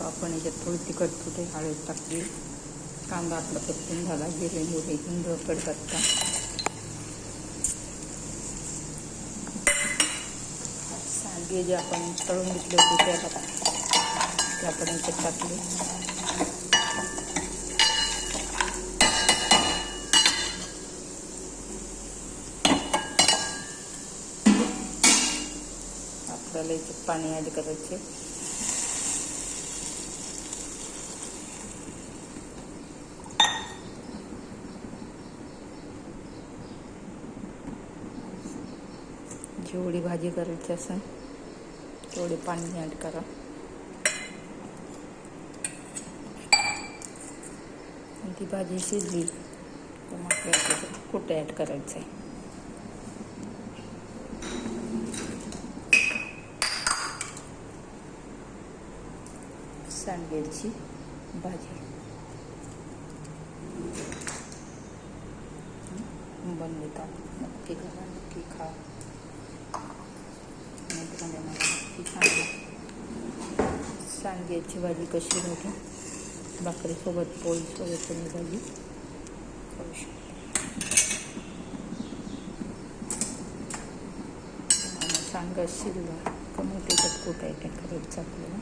आपण याच्यात थोडी तिखट कुठे हळद टाकली, कांदा आपला परतून झाला, जिरे मोहरी हिंग कढीपत्ता, सांडगे जे आपण तळून घेतले होते ते आपण याच्यात टाकले. आपल्याला याच्यात पाणी ॲड करायचे. जेवढी भाजी करायची असेल तेवढे पाणी ॲड करा. आणि ती भाजी शिजली तर मग आपल्याला कुठे ॲड करायचं आहे. सांडग्याची भाजी बनवता नक्की करा, नक्की खा. नक्की सांगा सांडग्याची भाजी कशी होती. भाकरीसोबत पोळीसोबत तुम्ही भाजी खाऊ शकता. सांगा शिजला का मग त्याच्यात कुठं करायचं आपल्याला.